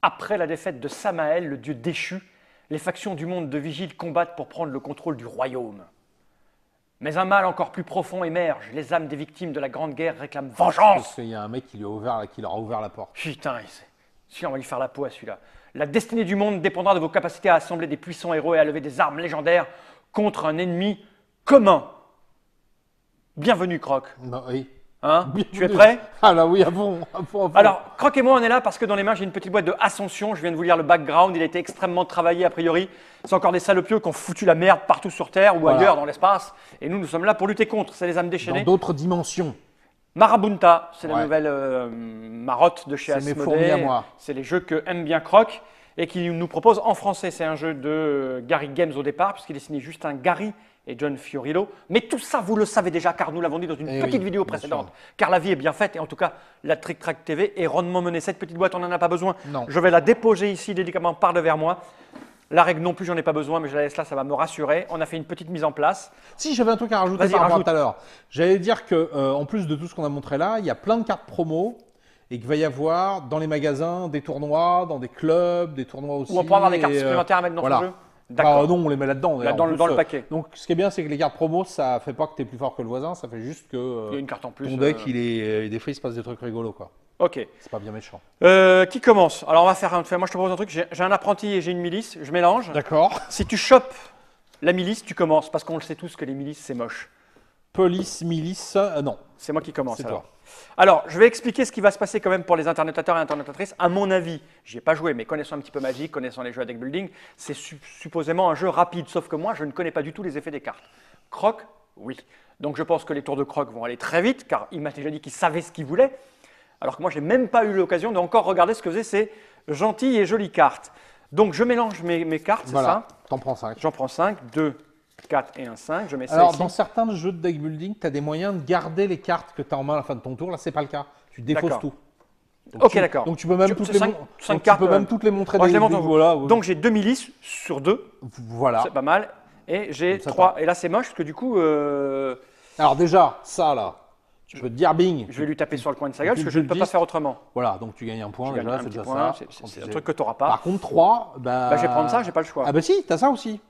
Après la défaite de Samael, le dieu déchu, les factions du monde de Vigile combattent pour prendre le contrôle du royaume. Mais un mal encore plus profond émerge. Les âmes des victimes de la Grande Guerre réclament vengeance. Parce qu'il y a un mec qui leur a ouvert la porte. Putain, on va lui faire la peau à celui-là. La destinée du monde dépendra de vos capacités à assembler des puissants héros et à lever des armes légendaires contre un ennemi commun. Bienvenue, Croc. Non, oui. Hein, tu es prêt? Ah là oui, à fond. Alors, Croc et moi, on est là parce que dans les mains, j'ai une petite boîte de Ascension. Je viens de vous lire le background. Il a été extrêmement travaillé, a priori. C'est encore des salopieux qui ont foutu la merde partout sur Terre ou ailleurs dans l'espace. Et nous sommes là pour lutter contre. C'est les âmes déchaînées. Dans d'autres dimensions. Marabunta, c'est la nouvelle marotte de chez Asmodée. C'est mes fourmis à moi. C'est les jeux que aime bien Croc et qui nous propose en français. C'est un jeu de Gary Games au départ, puisqu'il est signé Justin Gary et John Fiorillo. Mais tout ça, vous le savez déjà, car nous l'avons dit dans une petite vidéo précédente. Car la vie est bien faite, et en tout cas, la Trick Track TV est rondement menée. Cette petite boîte, on n'en a pas besoin. Non. Je vais la déposer ici délicatement par devers moi. La règle non plus, j'en ai pas besoin, mais je la laisse là, ça va me rassurer. On a fait une petite mise en place. Si, j'avais un truc à rajouter par rapport à tout à l'heure. J'allais dire que, en plus de tout ce qu'on a montré là, il y a plein de cartes promo et qu'il va y avoir dans les magasins des tournois, dans des clubs, des tournois aussi. Ou on peut avoir des cartes supplémentaires à mettre dans ce jeu. D'accord. Non, on les met là-dedans. Dans le paquet. Donc, ce qui est bien, c'est que les cartes promo, ça fait pas que tu es plus fort que le voisin, ça fait juste que il y a une carte en plus, ton deck, des fois, il se passe des trucs rigolos, quoi. Ok. C'est pas bien méchant. Qui commence? Alors, on va faire moi, je te propose un truc. J'ai un apprenti et j'ai une milice. Je mélange. D'accord. Si tu chopes la milice, tu commences. Parce qu'on le sait tous que les milices, c'est moche. Police, milice, non. C'est moi qui commence. C'est toi. Alors, je vais expliquer ce qui va se passer quand même pour les internautateurs et internautatrices. À mon avis, j'y ai pas joué, mais connaissant un petit peu Magic, connaissant les jeux à deck building, c'est supposément un jeu rapide. Sauf que moi, je ne connais pas du tout les effets des cartes. Croc, oui. Donc, je pense que les tours de Croc vont aller très vite, car il m'a déjà dit qu'il savait ce qu'il voulait. Alors que moi, je n'ai même pas eu l'occasion de encore regarder ce que faisaient ces gentilles et jolies cartes. Donc, je mélange mes cartes, c'est ça? T'en prends 5. J'en prends 5, 2, 4 et un 5. Je mets ça Alors, ici. dans certains jeux de deck building, tu as des moyens de garder les cartes que tu as en main à la fin de ton tour. Là, c'est pas le cas. Tu défausses tout. Donc, ok, d'accord. Donc, tu peux même, toutes les montrer. Moi, je les montre. Voilà, donc, j'ai 2 milices sur 2. Voilà. C'est pas mal. Et j'ai 3. Et là, c'est moche parce que du coup. Alors, déjà, ça là. Tu peux te dire bing. Je vais lui taper sur le coin de sa gueule parce que je ne peux pas faire autrement. Voilà, donc tu gagnes un point déjà, c'est déjà ça. C'est un truc que tu n'auras pas. Par contre, 3, je vais prendre ça, j'ai pas le choix. Ah bah si, tu as ça aussi.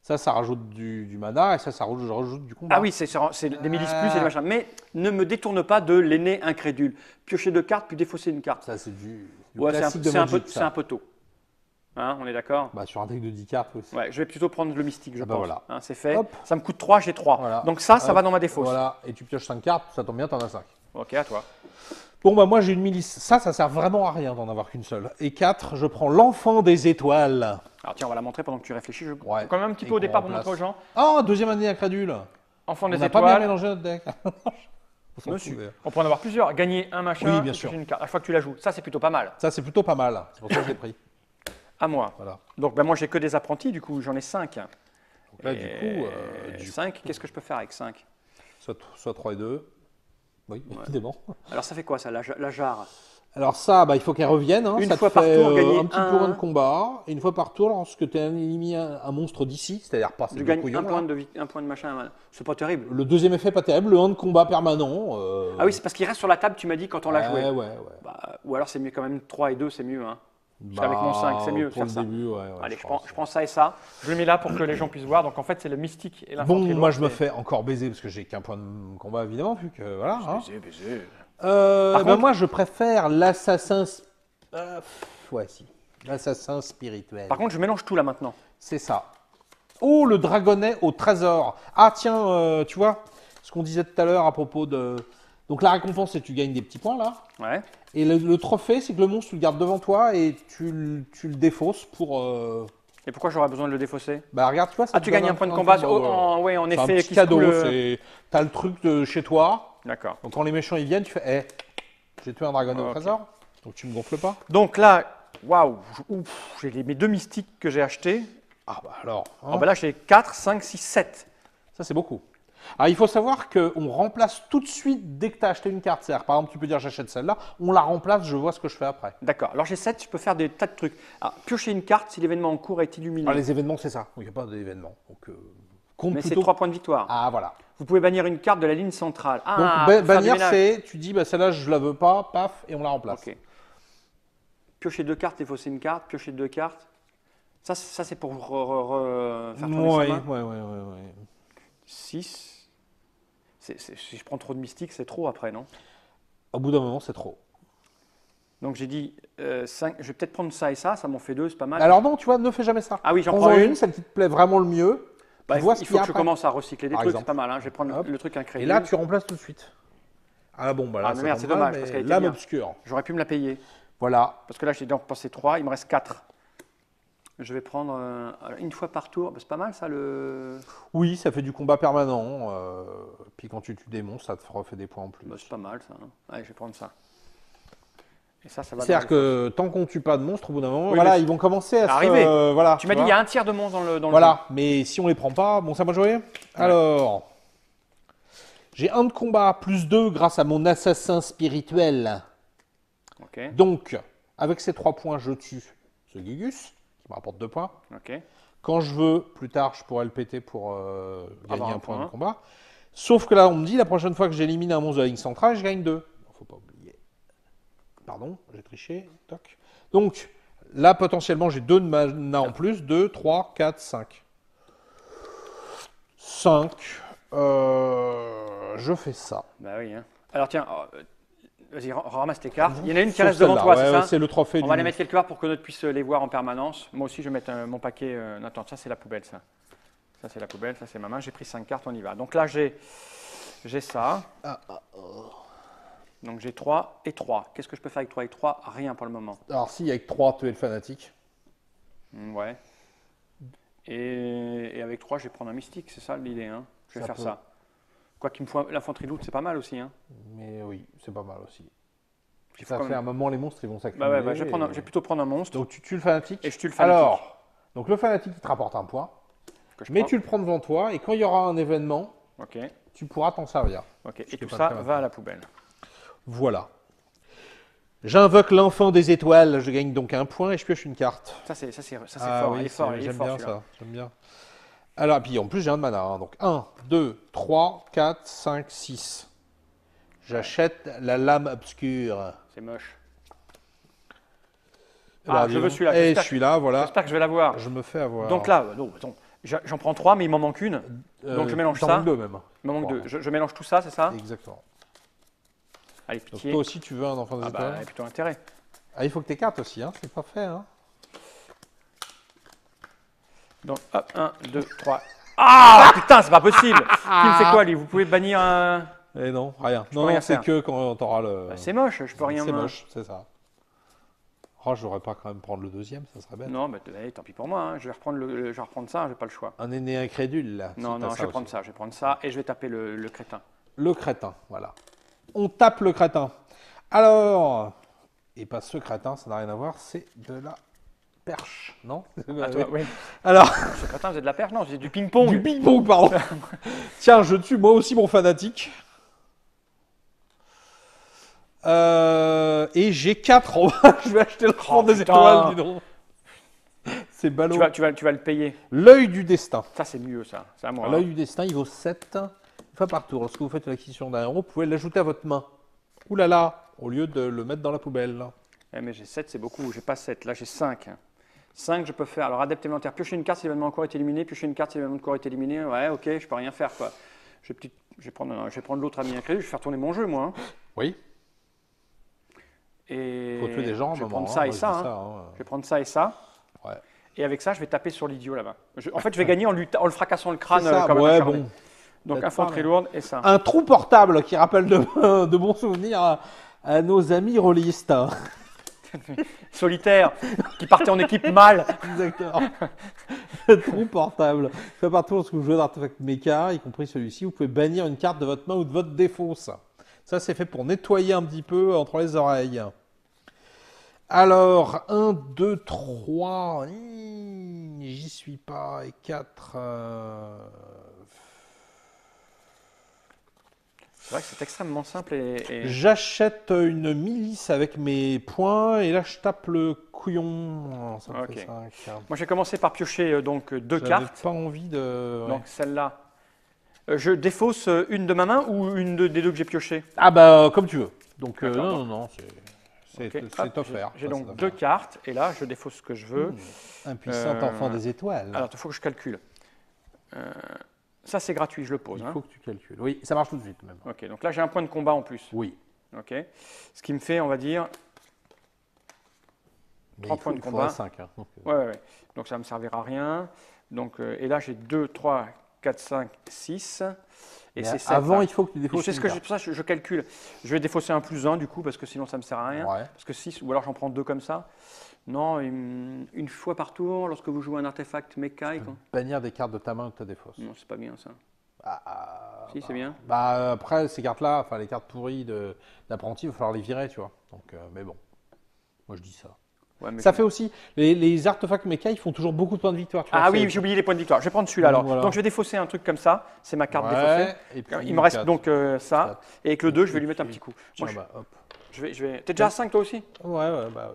Ça rajoute du mana et ça rajoute du combat. Ah oui, c'est des milices plus et des machins. Mais ne me détourne pas de l'aîné incrédule. Piocher 2 cartes puis défausser une carte. Ça, c'est du classique de Magic. C'est un peu tôt. Hein, on est d'accord? Sur un deck de 10 cartes aussi. Ouais, je vais plutôt prendre le mystique, je pense. Voilà. Hein, c'est fait. Hop. Ça me coûte 3, j'ai 3. Voilà. Donc ça va dans ma défausse. Voilà, et tu pioches 5 cartes, ça tombe bien, t'en as 5. Ok, à toi. Bon, moi j'ai une milice. Ça sert vraiment à rien d'en avoir qu'une seule. Et 4, je prends l'enfant des étoiles. Alors tiens, on va la montrer pendant que tu réfléchis. Ouais. Quand même un petit peu au départ pour montrer aux gens. Ah, deuxième année incrédule. Enfant des étoiles. étoiles. On n'a pas bien mélangé notre deck. Monsieur. On peut en avoir plusieurs. Gagner un machin, oui, bien sûr. Une carte. À chaque fois que tu la joues. Ça, c'est plutôt pas mal. Ça, c'est plutôt pas mal. C'est pour ça que je l'ai pris. À moi. Voilà. Donc, moi, j'ai que des apprentis, du coup, j'en ai 5. Donc là, du coup. 5, qu'est-ce que je peux faire avec 5? Soit 3 et 2. Oui, évidemment. Alors, ça fait quoi, ça, la jarre? Alors, ça, il faut qu'elle revienne. Hein. Une ça fois te par fait, tour, gagner un petit point de combat. Et une fois par tour, lorsque tu as éliminé un monstre d'ici, c'est-à-dire pas je gagne un point de machin. C'est pas terrible. Le deuxième effet, pas terrible. Le 1 de combat permanent. Ah oui, c'est parce qu'il reste sur la table, tu m'as dit, quand on l'a joué. Ouais. Ou alors, c'est mieux quand même 3 et 2, c'est mieux. Hein. Parce qu'avec mon 5, c'est mieux de faire ça. Début, allez, je prends ça et ça. Je le mets là pour que les gens puissent voir. Donc en fait, c'est le mystique et l'infanterie. Bon, moi je me fais encore baiser parce que j'ai qu'un point de combat évidemment, vu que voilà. Baiser. Par contre, moi je préfère l'assassin. L'assassin spirituel. Par contre, je mélange tout là maintenant. C'est ça. Oh, le dragonnet au trésor. Ah tiens, tu vois ce qu'on disait tout à l'heure à propos de. Donc la récompense, c'est que tu gagnes des petits points là. Ouais. Et le trophée, c'est que le monstre, tu le gardes devant toi et tu le défausses pour. Et pourquoi j'aurais besoin de le défausser? Regarde, tu vois, ça tu gagnes un point de combat. En effet, c'est un petit cadeau. T'as le truc de chez toi. D'accord. Donc quand les méchants ils viennent, tu fais j'ai tué un dragon au trésor. Donc tu me gonfles pas. Donc là, waouh, j'ai mes 2 mystiques que j'ai achetés. Ah alors. Là, j'ai 4, 5, 6, 7. Ça, c'est beaucoup. Alors, il faut savoir qu'on remplace tout de suite dès que tu as acheté une carte. C'est-à-dire, par exemple, tu peux dire j'achète celle-là, on la remplace, je vois ce que je fais après. D'accord. Alors, j'ai 7, je peux faire des tas de trucs. Alors, piocher une carte si l'événement en cours est illuminé. Les événements, c'est ça. Il n'y a pas d'événement. Donc, mais c'est 3 points de victoire. Ah, voilà. Vous pouvez bannir une carte de la ligne centrale. Donc, bannir, c'est, tu dis, celle-là, je la veux pas, paf, et on la remplace. Ok. piocher 2 cartes, défausser une carte, piocher 2 cartes. Ça c'est pour faire tourner sa main. Ouais. 6. Si je prends trop de mystique, c'est trop après, non? Au bout d'un moment, c'est trop. Donc j'ai dit 5. Je vais peut-être prendre ça et ça m'en fait 2, c'est pas mal. Alors non, tu vois, ne fais jamais ça. Ah oui, j'en prends une. Celle qui te plaît vraiment le mieux. Bah, vois il faut que je commence à recycler des Par trucs, exemple. c'est pas mal. Hein. Je vais prendre Hop. le truc incrédule. Et là, tu remplaces tout de suite. Ah bon, bah là, mais merde, tombe c'est mal, dommage, mais parce qu'elle était l'âme bien. obscure. J'aurais pu me la payer. Voilà. Parce que là, j'ai dépensé 3, il me reste 4. Je vais prendre une fois par tour. Bah, c'est pas mal ça le. Oui, ça fait du combat permanent. Puis quand tu tues des monstres, ça te refait des points en plus. Bah, c'est pas mal ça. Hein. Allez, je vais prendre ça. Et ça va. C'est-à-dire que tant qu'on tue pas de monstres, au bout d'un moment, Oui, voilà, mais ils vont commencer à arriver. voilà, Tu m'as dit il y a un tiers de monstres dans le voilà, mais si on les prend pas, bon, ça m'a joué. Alors, j'ai 1 de combat, plus 2 grâce à mon assassin spirituel. jeu. Ok. Donc, avec ces 3 points, je tue ce Gigus, qui me rapporte 2 points. Ok. Quand je veux, plus tard, je pourrais le péter pour gagner un point de point. combat. Sauf que là, on me dit, la prochaine fois que j'élimine un monstre de la ligne centrale, je gagne 2. Faut pas oublier. Pardon, j'ai triché. Toc. Donc, là, potentiellement, j'ai 2 de mana en plus. 2, 3, 4, 5. 5. Je fais ça. Bah oui. Hein. Alors tiens, vas-y, ramasse tes cartes. Il y en a une qui Sauf reste devant celle-là. toi, Ouais, c'est ça? c'est le trophée On du... va les mettre quelque part pour que l'autre puisse les voir en permanence. Moi aussi, je vais mettre mon paquet. Attends, ça c'est la poubelle, ça. Ça c'est la poubelle, ça c'est ma main. J'ai pris 5 cartes, on y va. Donc là, j'ai ça. Donc j'ai 3 et 3. Qu'est-ce que je peux faire avec 3 et 3? Rien pour le moment. Alors, si, avec 3, tu es le fanatique. Ouais. Et avec 3, je vais prendre un mystique, c'est ça l'idée. Hein. Je vais faire ça. Quoi qu'il me faut, l'infanterie lourde, c'est pas mal aussi. Hein. Mais oui, c'est pas mal aussi. Il faut Ça quand fait même- un moment, les monstres, ils vont s'accumuler. Bah ouais, je vais plutôt prendre un monstre Donc, tu tues le fanatique. et je tue le fanatique. Alors, donc le fanatique, il te rapporte 1 point. que je Mais prends. tu le prends devant toi, et quand il y aura un événement, Ok, tu pourras t'en servir. ok. Je Et fais tout pas ça le cas va à la poubelle. Voilà. J'invoque l'enfant des étoiles, je gagne donc 1 point et je pioche une carte. Ça c'est Ah fort. oui, Il est fort, il est j'aime fort bien celui-là. ça, j'aime bien. Alors, puis en plus j'ai un de mana, hein, donc 1, 2, 3, 4, 5, 6. J'achète la lame obscure. C'est moche. Eh ben, je veux celui-là. Et J'espère- celui-là, voilà. J'espère que je vais l'avoir. Je me fais avoir. Donc là, non, attends, j'en prends 3, mais il m'en manque une. Donc je mélange t'en ça. manques 2 même. Il m'en manque Voilà. 2. Je mélange tout ça, c'est ça? Exactement. Allez, Donc pitié. toi aussi tu veux un enfant des Ah étoiles bah, plutôt intérêt. Ah, il faut que tes cartes aussi, hein, c'est pas fait. Hein. Donc, hop, 1, 2, 3. Ah putain, c'est pas possible. Qui me fait quoi, lui? Vous pouvez bannir un. Et non, rien. peux Non, rien non, c'est faire. que quand t'auras le... Bah, c'est moche, je peux rien. C'est moche, c'est ça. Oh, j'aurais pas quand même prendre le deuxième, ça serait bête. Non, mais allez, tant pis pour moi. Hein. Je vais reprendre je vais reprendre ça, j'ai pas le choix. Un aîné incrédule, là. Non, si non, t'as je vais prendre aussi. ça, je vais prendre ça et je vais taper le crétin. Le crétin, voilà. On tape le crétin. Alors, et pas ce crétin, ça n'a rien à voir, c'est de la perche, non? Ah, toi, oui. Alors, Ce crétin, vous êtes de la perche? Non, c'est du ping-pong. du ping-pong, pardon. Tiens, je tue moi aussi mon fanatique. Et j'ai 4 en bas. Je vais acheter le rang des putain. étoiles, dis donc. C'est ballot. Tu vas le payer. L'œil du destin. Ça, c'est mieux, ça. C'est à moi. L'œil du destin, il vaut 7. Une fois par tour, lorsque vous faites l'acquisition d'un héros, vous pouvez l'ajouter à votre main. Ouh là là, au lieu de le mettre dans la poubelle. Mais j'ai 7, c'est beaucoup. J'ai pas 7. Là, j'ai 5. 5, je peux faire. Alors, adepte élémentaire. Piocher une carte si l'événement en cours est éliminé. Piocher une carte si l'événement en cours est éliminé. Ouais, ok, je peux rien faire, quoi. Je vais prendre l'autre ami incrédule. Je vais faire tourner mon jeu, moi. Hein. Oui. Et Faut tuer des gens, je vais maman, prendre hein, ça et moi, je ça. dis Hein. ça, hein. Je vais prendre ça et ça. Ouais. Et avec ça, je vais taper sur l'idiot là-bas. En fait, je vais gagner en le fracassant le crâne C'est ça, comme un ouais, acharné. bon. Donc, Peut-être infanterie pas, mais- lourde et ça. Un trou portable qui rappelle de bons souvenirs à nos amis rôlistes. hein. Solitaire, qui partait en équipe mâle. Exactement. Le trou portable. Fait partie lorsque vous jouez d'artefact méca, y compris celui-ci, vous pouvez bannir une carte de votre main ou de votre défausse. Ça, c'est fait pour nettoyer un petit peu entre les oreilles. Alors, 1, 2, 3. J'y suis pas. Et 4. C'est vrai que c'est extrêmement simple et... J'achète une milice avec mes points et là, je tape le couillon. Ça me Ok. fait 5. Moi, j'ai commencé par piocher donc 2 J'avais cartes. pas envie de... ouais. Donc, celle-là. Je défausse une de ma main ou des deux que j'ai pioché? Ah bah, comme tu veux. Donc, D'accord, non, bon. non, non. C'est Ok. Hop, offert. J'ai Ça, donc c'est deux offert. cartes, et là, je défausse ce que je veux. Un puissant enfant des étoiles. Alors, il faut que je calcule. Ça, c'est gratuit, je le pose. Il Hein. faut que tu calcules. Oui, ça marche tout de suite même. Ok, donc là, j'ai un point de combat en plus. Oui. Ok. Ce qui me fait, on va dire, Mais 3 points de il faudra combat. 5. Hein. Donc, Ouais. Donc, ça ne me servira à rien. Donc, et là, j'ai 2, 3, 4, 5, 6. Et c'est 7. avant, là. il faut que tu défausses C'est une ce que carte. pour ça je calcule. Je vais défausser un plus 1 du coup, parce que sinon ça ne me sert à rien. Ouais. Parce que 6, ou alors j'en prends 2 comme ça. Non, une fois par tour, lorsque vous jouez un artefact mécanique. Bannir des cartes de ta main ou de ta défausse. Non, c'est pas bien ça. Si, Bah, c'est bien. Bah, après, ces cartes-là, enfin les cartes pourries d'apprenti, il va falloir les virer, tu vois. Donc, mais bon, moi je dis ça. Ouais, mais Ça fait aussi, les artefacts méca, ils font toujours beaucoup de points de victoire. Tu vois, Ah oui, c'est- j'ai oublié les points de victoire. Je vais prendre celui-là alors. Voilà. Donc je vais défausser un truc comme ça. C'est ma carte Ouais, défaussée. et puis Il me reste 4. donc ça. Quatre. Et avec le 2, je vais lui mettre un petit coup. Tiens, Moi, bah, hop. je vais... T'es déjà à 5 toi aussi Ouais, bah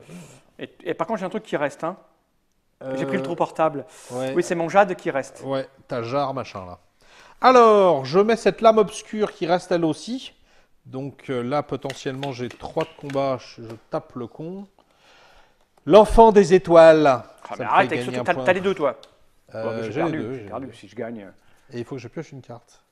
oui. et par contre, j'ai un truc qui reste. Hein. J'ai pris le trou portable. Ouais. Oui, c'est mon jade qui reste. Ouais, ta jarre, machin là. Alors, je mets cette lame obscure qui reste elle aussi. Donc là, potentiellement, j'ai 3 de combat. Je tape le con. L'enfant des étoiles. Ah, Ça mais me arrête, fait avec ce gagner truc, un t'as point. les deux toi. Bon, mais J'ai les deux. j'ai perdu. Si je gagne. Et il faut que je pioche une carte.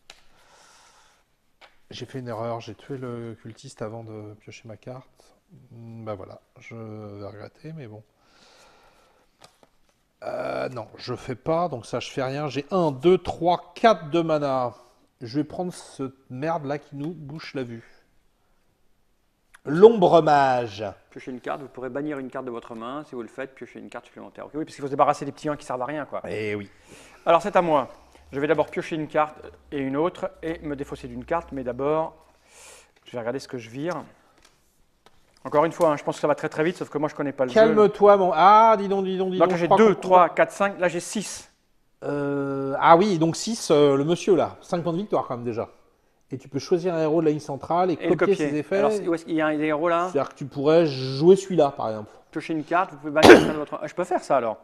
J'ai fait une erreur. J'ai tué le cultiste avant de piocher ma carte. Bah voilà, je vais regretter, mais bon. Non, je fais pas, donc ça je fais rien. J'ai 1, 2, 3, 4 de mana. Je vais prendre cette merde là qui nous bouche la vue. L'ombre mage. Piochez une carte, vous pourrez bannir une carte de votre main. Si vous le faites, piochez une carte supplémentaire. Ok, oui, parce qu'il faut se débarrasser des petits 1 qui servent à rien, quoi. Eh oui. Alors c'est à moi. Je vais d'abord piocher une carte et une autre et me défausser d'une carte, mais d'abord, je vais regarder ce que je vire. Encore une fois, hein, je pense que ça va très très vite, sauf que moi je connais pas le jeu. Calme-toi, mon. Ah, dis donc, dis donc, dis Donc donc. j'ai je crois 2, qu'on- 3, 4, 5, là j'ai 6. Ah oui, donc 6, le monsieur là. 5 points de victoire quand même déjà. Et tu peux choisir un héros de la ligne centrale et Et le copier copier. ses effets. Alors où est-ce qu'il y a un des héros là? C'est-à-dire que tu pourrais jouer celui-là par exemple. Piocher une carte, vous pouvez bannir une carte de votre main. Ah, je peux faire ça alors.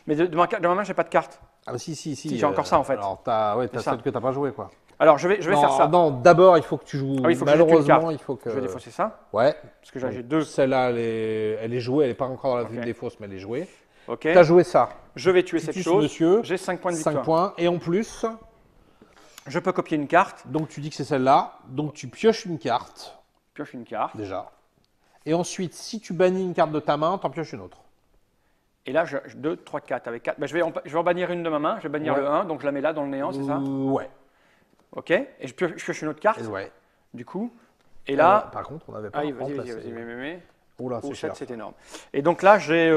Mais de ma main, j'ai pas de carte. Ah si. Si, j'ai encore ça, en fait. Alors t'as C'est ça. celle que t'as pas joué quoi. Alors je vais non, faire ça. Non, d'abord il faut que tu joues. Ah oui, il faut que je joue une Malheureusement, carte. il faut que. Je vais défausser ça, Ouais. parce que là j'ai 2. Celle-là, elle est jouée, elle n'est pas encore dans la Ok. des fausses, mais elle est jouée. Ok. Tu as joué ça. Je vais tuer Tu cette tues ce chose. monsieur. J'ai 5 points de 5 victoire. points. Et en plus, Je peux copier une carte, donc tu dis que c'est celle-là. Donc tu pioches une carte, pioche une carte. déjà. Et ensuite, si tu bannis une carte de ta main, t'en pioches une autre. Et là, 2, 3, 4 avec 4. Ben, je vais en bannir une de ma main. Je vais bannir Ouais. le 1, donc je la mets là dans le néant, c'est ça? Ouais. Ok. Et je pioche une autre carte, Ouais. du coup. Et là. Par contre, on n'avait pas Ah, vas-y, remplacé. mets. Oh là, Oh, c'est 7, cher. c'est énorme. Et donc là, j'ai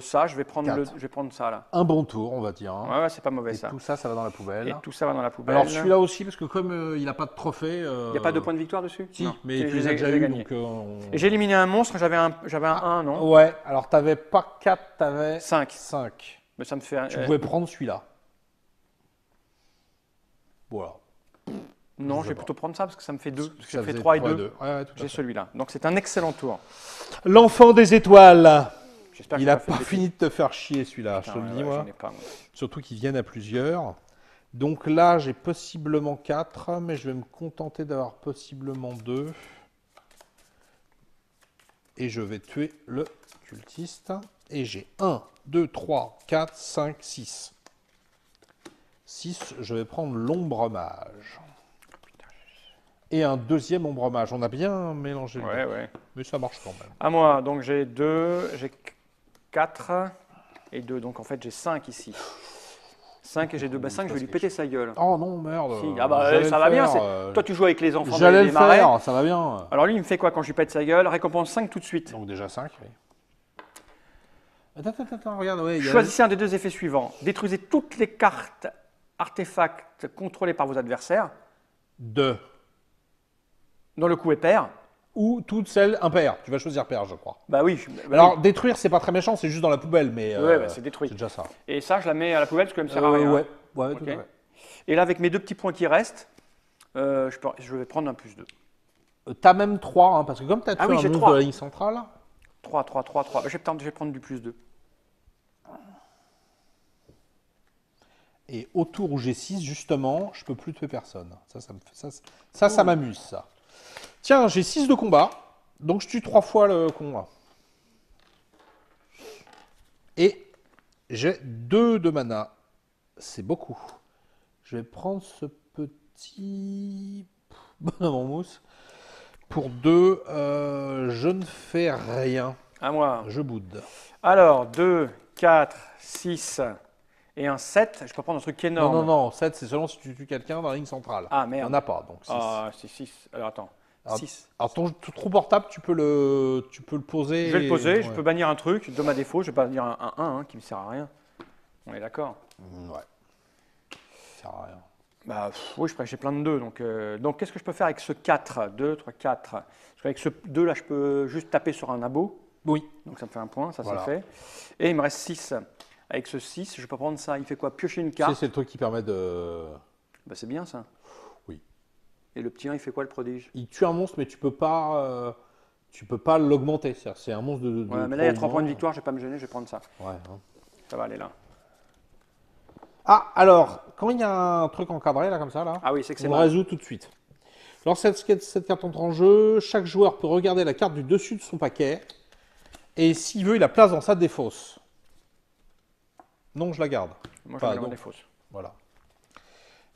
ça. Je vais prendre Quatre. je vais prendre ça là. Un bon tour, on va dire. hein. Ouais, c'est pas mauvais Et ça. tout ça, ça va dans la poubelle. Et tout ça va dans la poubelle. Alors celui-là aussi, parce que comme il n'a pas de trophée. Il n'y a pas de point de victoire dessus? Si, Non. mais Si, tu je les as ai- déjà je l'ai eu. gagné. Donc, Et j'ai éliminé un monstre, j'avais un 1, non? Ouais, alors t'avais pas 4, t'avais 5. 5. Mais ça me fait. Tu pouvais prendre celui-là. Voilà. Non, je je sais vais pas. plutôt prendre ça parce que ça me fait 2. Parce que Ça j'ai fait faisait 3 et trois 2. Ouais, tout à J'ai fait. celui-là. Donc c'est un excellent tour. L'enfant des étoiles. J'espère que Il j'ai a fait pas de fini de te faire chier celui-là, bêtises. je te le Putain, dis ouais, moi. j'en ai pas, moi. Surtout qu'ils viennent à plusieurs. Donc là, j'ai possiblement 4, mais je vais me contenter d'avoir possiblement 2. Et je vais tuer le cultiste. Et j'ai 1, 2, 3, 4, 5, 6. 6, je vais prendre l'ombre mage. Et un deuxième ombre mage. On a bien mélangé les Ouais, deux. ouais. Mais ça marche quand même. À moi, donc j'ai 2, j'ai 4 et 2. Donc en fait, j'ai 5 ici. 5 et j'ai 2. Bah 5, je vais lui péter sa gueule. Oh non, merde. Si. Ah bah J'allais ça le va bien. faire, Toi, tu joues avec les enfants J'allais des le marais. faire, ça va bien. Alors lui, il me fait quoi quand je lui pète sa gueule? Récompense 5 tout de suite. Donc déjà 5, oui. Attends, regarde. Ouais, il y a- Choisissez un des deux effets suivants. Détruisez toutes les cartes artefacts contrôlés par vos adversaires, 2. dont le coup est pair. Ou toutes celles impaires. Tu vas choisir pair, je crois. Bah oui. Alors, détruire, c'est pas très méchant, c'est juste dans la poubelle, mais Ouais, bah, c'est détruit. c'est déjà ça. Et ça, je la mets à la poubelle parce qu'elle me sert à rien. Ouais, tout Ok. à fait. Et là, avec mes 2 petits points qui restent, je vais prendre un plus 2. T'as même 3, hein, parce que comme t'as tué oui, un j'ai monstre 3. de la ligne centrale, 3. Bah, je vais prendre du plus 2. et au tour où j'ai 6, justement, je peux plus tuer personne. Ça m'amuse, ça. Tiens, j'ai 6 de combat. Donc je tue 3 fois le con là. Et j'ai 2 de mana. C'est beaucoup. Je vais prendre ce petit bonhomme en mousse. Pour 2, je ne fais rien. À moi. Je boude. Alors, 2, 4, 6 et un 7. Je peux prendre un truc Non, énorme. non, non. 7, c'est seulement si tu tues quelqu'un dans la ligne centrale. Ah, Il merde. n'y en a pas, donc 6. Ah, c'est 6. Alors, attends. Alors, 6. Alors ton trou portable, tu peux le poser. Je vais le poser. Ouais. Je peux bannir un truc. De ma défaut, je vais pas bannir un 1 hein, qui me sert à rien. On est d'accord. Ouais. Ça sert à rien. Bah, oui, j'ai plein de 2. Donc qu'est-ce que je peux faire avec ce 4 2, 3, 4. Parce qu'avec ce 2 là, je peux juste taper sur un abo. Oui. Donc ça me fait un point, ça Voilà. c'est fait. Et il me reste 6. Avec ce 6, je peux prendre ça. Il fait quoi? Piocher une Tu sais, carte. c'est le truc qui permet de. Bah, c'est bien ça. Oui. Et le petit 1, il fait quoi le prodige? Il tue un monstre, mais tu peux pas l'augmenter. C'est un monstre de. Ouais, mais là il y a 3 points de victoire, je vais pas me gêner, je vais prendre ça. Ouais. Hein. Ça va aller là. Ah, alors, quand il y a un truc encadré là comme ça là, Ah oui, c'est que c'est on le mal. résout tout de suite. Lorsque cette carte entre en jeu, chaque joueur peut regarder la carte du dessus de son paquet. Et s'il veut, il la place dans sa défausse. Non, je la garde. Moi je Enfin, vais aller donc, des fausses. Voilà.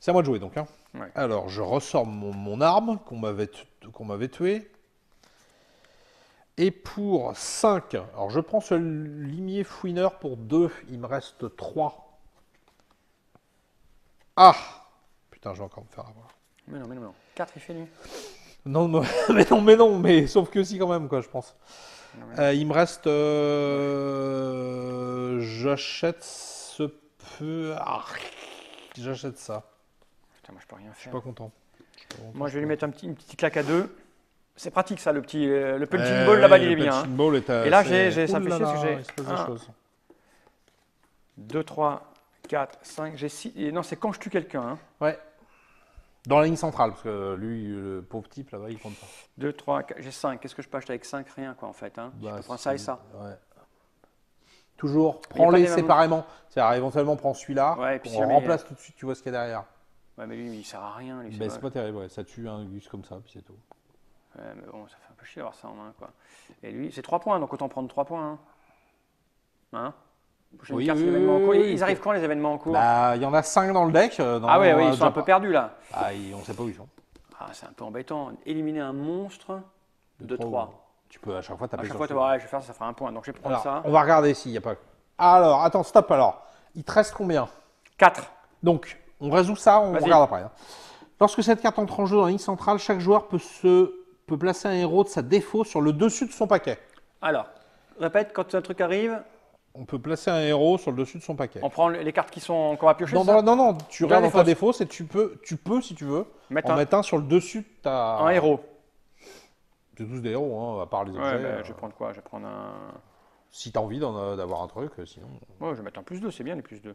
C'est à moi de jouer donc. Hein. Ouais. Alors, je ressors mon arme qu'on m'avait tué. Et pour 5, alors je prends ce limier fouineur pour 2, il me reste 3. Ah! Putain, je vais encore me faire avoir. Mais non. 4 il fait lui. Non, non, mais sauf que si quand même, quoi, je pense. Il me reste... j'achète ce peu... Ah, j'achète ça. Putain, moi je peux rien Je suis faire. pas content. Moi je vais lui mettre une petite claque à 2. C'est pratique ça, le punching Eh ball là-bas oui, il est le bien. punching ball est Et là, assez- ça me fait chier Ouh là parce que là, j'ai il se passe un. des choses. 2, 3, 4, 5, j'ai 6. Et non, c'est quand je tue quelqu'un. Hein. Ouais. Dans la ligne centrale, parce que lui, le pauvre type là-bas, il compte pas. 2, 3, 4, j'ai 5. Qu'est-ce que je peux acheter avec 5? Rien quoi en fait. Hein. Je peux prendre ça et ça. Ouais. Toujours, Il y a pas prends-les les mêmes- séparément. C'est-à-dire, éventuellement, prends celui-là. Ouais, et puis si on jamais- remplace tout de suite, tu vois ce qu'il y a derrière. Ouais, mais lui, il sert à rien. Lui, Ben, c'est pas terrible, ouais. Ça tue un Gus comme ça, puis c'est tout. Ouais, mais bon, ça fait un peu chier d'avoir ça en main, quoi. Et lui, c'est 3 points, donc autant prendre 3 points. Hein, hein. Prochaine Oui, carte, oui, événements en cours. oui, Ils oui. arrivent quand les événements en cours? Bah, il y en a 5 dans le deck. Ah ouais, ils sont un peu perdus là. Ah, on sait pas où ils sont. Ah, c'est un peu embêtant. Éliminer un monstre de 3. Tu peux à chaque fois À taper chaque sur fois, celui-là. ouais, je vais faire ça, ça fera un point. Donc je vais prendre Alors, ça. on va regarder s'il n'y a pas... Alors, attends, stop alors. Il te reste combien? 4. Donc, on résout ça, on Vas-y. regarde après. Hein. Lorsque cette carte entre en jeu dans la ligne centrale, chaque joueur peut placer un héros de sa défaut sur le dessus de son paquet. Alors, répète, quand un truc arrive, On peut placer un héros sur le dessus de son paquet. on prend les cartes qu'on va piocher. Non, c'est ça non, tu Dans regardes la dans ta défausse. défausse et tu peux, si tu veux, Mettre en un- mettre un sur le dessus de ta... Un héros. C'est tous des héros, hein, à part les Ouais, objets. bah, je vais prendre quoi? Je vais prendre un. Si tu as envie d'avoir un truc, sinon... Ouais, je vais mettre un plus 2, c'est bien les plus 2.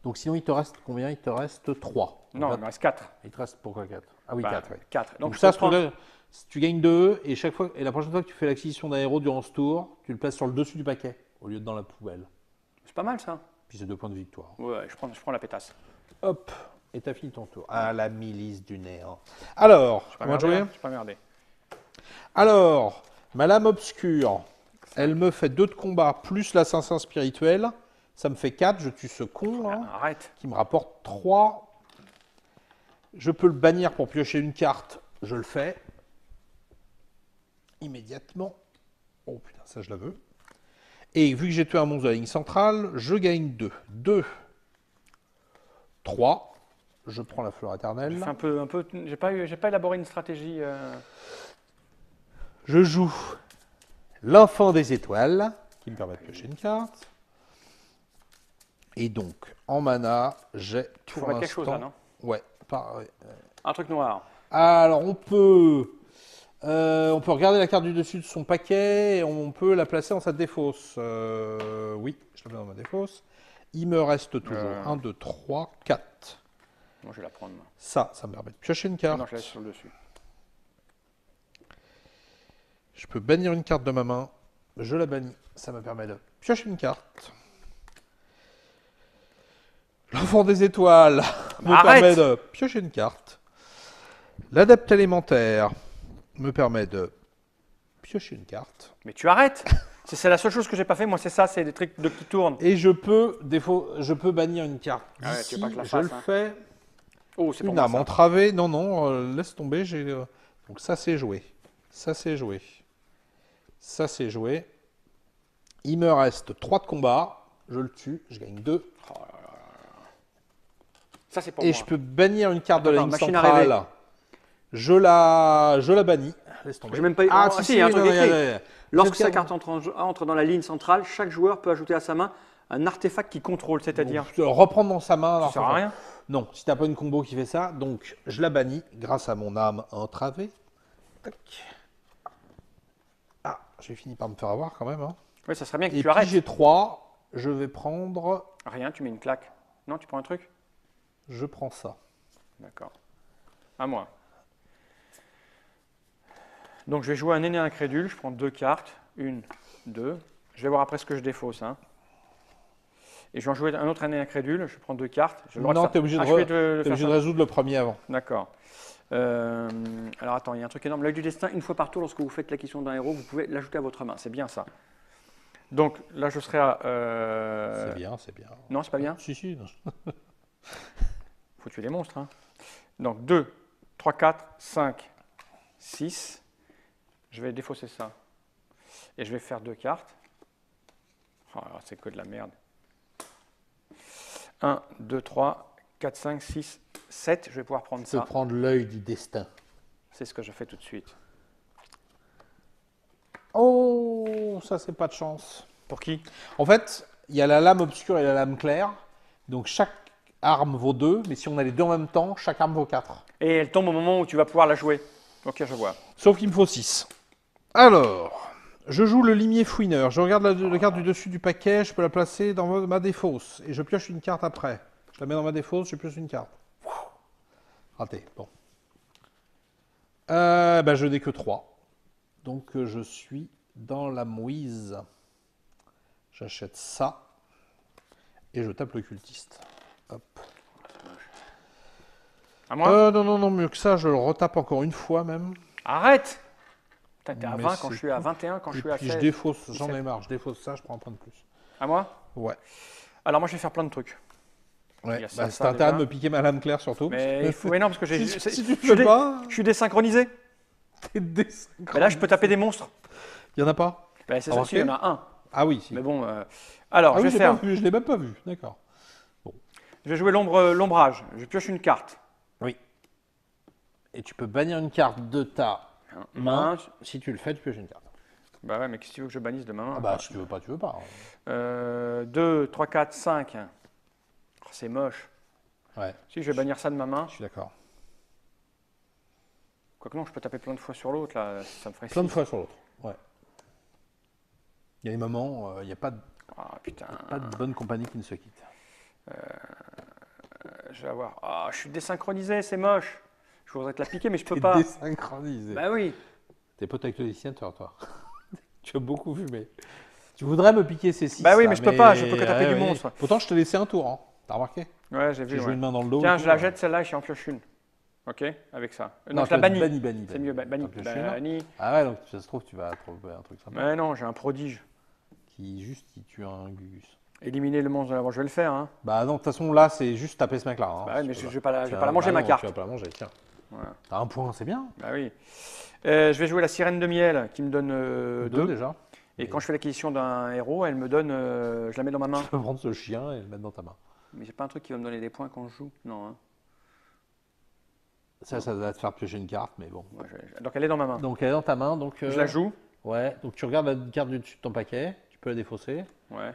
Donc sinon, il te reste combien? Il te reste 3. Non, il me reste 4. Il te reste pourquoi 4? Ah oui, 4, oui. 4. Donc je ça, peux prendre- ce truc-là, tu gagnes 2 et la prochaine fois que tu fais l'acquisition d'un héros durant ce tour, tu le places sur le dessus du paquet au lieu de dans la poubelle. C'est pas mal ça. Puis c'est 2 points de victoire. Ouais, je prends la pétasse. Hop, et t'as fini ton tour. Ah, la milice du néant. Alors, Pas comment merdé, jouer? hein, j'ai pas merdé. Alors, ma lame obscure, elle me fait 2 de combat plus l'assassin spirituel. Ça me fait 4, je tue ce con là, Arrête. qui me rapporte 3. Je peux le bannir pour piocher une carte, je le fais. Immédiatement. Oh putain, ça je la veux. Et vu que j'ai tué un monstre de la ligne centrale, je gagne 2. 2. 3. Je prends la fleur éternelle. J'ai pas élaboré une stratégie. Je joue l'enfant des étoiles, qui me permet de piocher une carte. Et donc, en mana, j'ai Tu faut pour mettre quelque chose là, l'instant- non? Ouais, pareil. Un truc noir. Alors, on peut regarder la carte du dessus de son paquet et on peut la placer dans sa défausse. Oui, je la mets dans ma défausse. Il me reste toujours 1, 2, 3, 4. Moi, je vais la prendre. Moi. Ça me permet de piocher une Ah carte. non, je la laisse sur le dessus. Je peux bannir une carte de ma main. Je la bannis. Ça me permet de piocher une carte. L'enfant des étoiles me Arrête. permet de piocher une carte. L'adepte élémentaire me permet de piocher une carte. Mais tu arrêtes. C'est la seule chose que j'ai pas fait. Moi, c'est ça, c'est des trucs qui tournent. Et je peux bannir une carte. Ah ouais, tu D'ici, veux pas que je la je fasse, le hein. fais. Oh, c'est pour Une moi, arme ça. entravée. Non, non, laisse tomber. Donc ça, c'est joué. Ça, c'est joué. Ça, c'est joué. Il me reste 3 de combat. Je le tue. Je gagne 2. Ça, c'est pour Et moi. je peux bannir une carte de la Attends, ligne machine à rêver. centrale. Je la bannis. Laisse tomber. J'ai même pas eu- Ah, oh, si, si, il y a un truc non, écrit. Lorsque Cette sa carte entre dans la ligne centrale, chaque joueur peut ajouter à sa main un artefact qui contrôle, c'est-à-dire. reprendre dans sa main. Ça sert à rien. Non, si t'as pas une combo qui fait ça, donc je la bannis grâce à mon âme entravée. Tac. Ah, j'ai fini par me faire avoir quand même. Hein. Oui, ça serait bien que Et tu puis arrêtes. j'ai 3, je vais prendre. Rien, tu mets une claque. Non, tu prends un truc. Je prends ça. D'accord. À moi. Donc je vais jouer un aîné incrédule, je prends 2 cartes, 1, 2. Je vais voir après ce que je défausse. Hein. Et je vais en jouer un autre aîné incrédule, je prends 2 cartes. Non, tu es obligé, de résoudre le premier avant. D'accord. Alors attends, il y a un truc énorme. L'œil du destin, une fois par tour, lorsque vous faites l'acquisition d'un héros, vous pouvez l'ajouter à votre main. C'est bien ça. Donc là, je serai à. C'est bien, c'est bien. Non, c'est pas bien. Si, si. Faut tuer les monstres. Hein. Donc 2, 3, 4, 5, 6. Je vais défausser ça. Et je vais faire 2 cartes. Oh, c'est que de la merde. 1, 2, 3, 4, 5, 6, 7. Je vais pouvoir prendre Tu peux ça. prendre l'œil du destin. C'est ce que je fais tout de suite. Oh, ça c'est pas de chance. Pour qui? En fait, il y a la lame obscure et la lame claire. Donc chaque arme vaut 2, mais si on a les deux en même temps, chaque arme vaut 4. Et elle tombe au moment où tu vas pouvoir la jouer. Ok, je vois. Sauf qu'il me faut 6. Alors, je joue le limier fouineur. Je regarde la carte du dessus du paquet, je peux la placer dans ma défausse. Et je pioche une carte après. Je la mets dans ma défausse, je pioche une carte. Raté, bon. Je n'ai que 3. Donc je suis dans la mouise. J'achète ça. Et je tape le cultiste. Hop. À moi? Non, mieux que ça, je le retape encore une fois même. Arrête! T'es à Mais 20 quand c'est je suis à tout. 21, quand je Et suis à puis 16. je défausse, j'en 17. ai marre, je défausse ça, je prends un point de plus. À moi? Ouais. Alors moi je vais faire plein de trucs. Ouais. Il y a ça, C'est ça, intérêt de déjà. me piquer ma lame claire surtout. Mais il faut... Oui, non, parce que j'ai... Si tu je suis peux pas, je suis désynchronisé. t'es désynchronisé. Mais là je peux taper des monstres. Il y en a pas? Ben, c'est ça, Remarqué si, il y en a un. Ah oui, si. Mais bon, alors Ah je oui, vais faire... je l'ai même pas vu, d'accord. Je vais jouer l'ombrage. Je pioche une carte. Oui. Et tu peux bannir une carte de ta main. Si tu le fais, tu pioches une carte. Bah ouais, mais qu'est-ce que tu veux que je bannisse de ma main? Ah bah, si tu veux pas, tu veux pas. 2, 3, 4, 5. Oh, c'est moche. Ouais, Si, je vais bannir ça de ma main. je suis d'accord. Quoique non, je peux taper plein de fois sur l'autre, là. Ça me ferait Plein de 6. fois sur l'autre. Ouais. Il y a des moments, il n'y a pas Ah putain. de bonne compagnie qui ne se quitte. Je vais avoir... Ah, je suis désynchronisé, c'est moche. Je voudrais te la piquer, mais je peux T'es pas. désynchronisé. Bah oui. T'es pote avec le dessinateur, toi. Tu as beaucoup fumé. Tu voudrais me piquer ces 6. Bah oui, mais je peux pas, je peux que taper du ouais. monstre. Pourtant, je te laissais un tour, hein. T'as remarqué? Ouais, j'ai vu. J'ai joué Ouais. une main dans le dos. Tiens, et je tout, la ouais. jette celle-là et j'en pioche une. Ok, avec ça. Non, je la bannis. bannis. C'est mieux, bannis. T'en pioches une. Bannis. Ah ouais, donc ça se trouve, tu vas trouver un truc sympa. Mais non, j'ai un prodige. Qui tue un Gugus. Éliminer le monstre de l'avant, je vais le faire. Hein. Bah non, de toute façon, là, c'est juste taper ce mec-là. Hein. Bah ouais, mais Tu je peux vais pas la, je tu vais pas la manger, bah ma non, carte. Tu vas pas la manger, tiens. Voilà. T'as un point, c'est bien. Bah oui. Je vais jouer la sirène de miel qui me donne 2. Déjà. Et quand je fais l'acquisition d'un héros, elle me donne. Je la mets dans ma main. Tu peux prendre ce chien et le mettre dans ta main. Mais c'est pas un truc qui va me donner des points quand je joue. Non. Hein. Ça va te faire piocher une carte, mais bon. Ouais, donc elle est dans ma main. Donc elle est dans ta main, donc. Je la joue. Ouais, donc tu regardes la carte du dessus de ton paquet, tu peux la défausser. Ouais.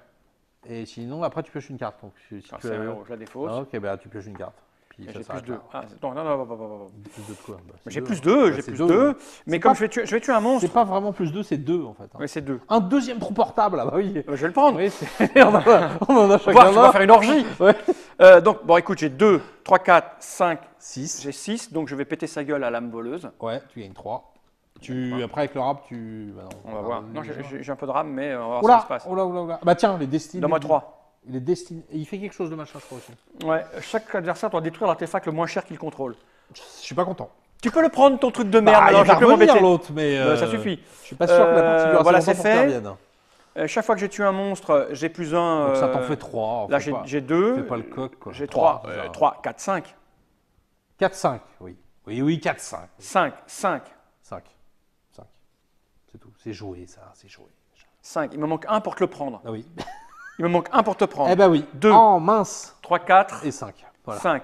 Et sinon, après, tu pioches une carte. Donc, si Ah, tu c'est un héros, je la défausse. Ah, ok, bah tu pioches une carte. Puis Et ça j'ai plus s'arrête 2. là. Ah, non. Plus 2 de quoi? Bah, c'est J'ai deux, plus hein. 2, Bah, j'ai c'est plus deux. 2. Mais C'est comme pas- je vais tuer un monstre. C'est pas vraiment plus 2, c'est 2 en fait. Hein. Oui, c'est 2. Un deuxième trou portable, ah bah oui. Je vais le prendre. Oui, on en a Je chacun vais un. faire une orgie. Ouais. Donc, bon, écoute, j'ai 2, 3, 4, 5, 6. j'ai 6. Donc, je vais péter sa gueule à l'âme voleuse. Ouais, tu gagnes 3. Ouais. Après, avec le rap, tu. Bah non, On va voir. Non, j'ai un peu de rame, mais on va voir ce qui Oula, se passe. oula. Bah tiens, les destinées. Donne-moi 3. Il est destiné. Il fait quelque chose de machin, je crois aussi. Ouais, chaque adversaire doit détruire l'artefact le moins cher qu'il contrôle. Je suis pas content. Tu peux le prendre, ton truc de Bah, merde. il Alors, va je peux revenir m'embêter. l'autre, mais Ça suffit. je suis pas sûr que la partie dure assez voilà, longtemps c'est pour que ça fait. revienne. Chaque fois que j'ai tué un monstre, j'ai plus un. Donc ça t'en fait 3. Là, j'ai 2. Fais pas le coq, quoi. J'ai 3, 3, 4, 5. 4, 5, oui. Oui, 4, 5. 5, 5. 5. 5. C'est tout. C'est joué, ça. C'est joué. 5. Il me manque un pour te le prendre. Ah oui. Il me manque un pour te prendre. Eh ben oui. 2. Oh, mince. 3, 4. Et 5. Voilà. 5.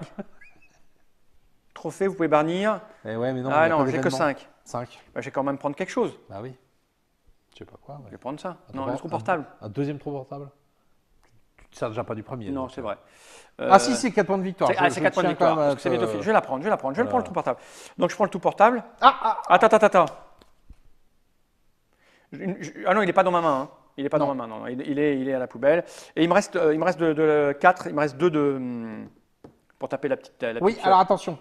Trophée, vous pouvez bannir. Eh ouais, mais non. Ah il y a non, pas j'ai que d'événement. 5. 5. Bah, j'ai quand même prendre quelque chose. Bah oui. Je sais pas quoi. Je vais prendre ça. Attends, Non, le trou portable. Un deuxième trou portable. Tu te sers déjà pas du premier. Non, donc, c'est vrai. Ah si, c'est 4 points de victoire. C'est 4 points de victoire. Parce que c'est bientôt fini. Je vais la prendre. Je le prends le tout portable. Donc je prends le tout portable. Attends. Ah non, il n'est pas dans ma main. Hein. Il n'est pas dans ma main. Non. Il est à la poubelle. Et il me reste de 4. Il me reste 2 pour taper la petite. Oui, petite alors attention.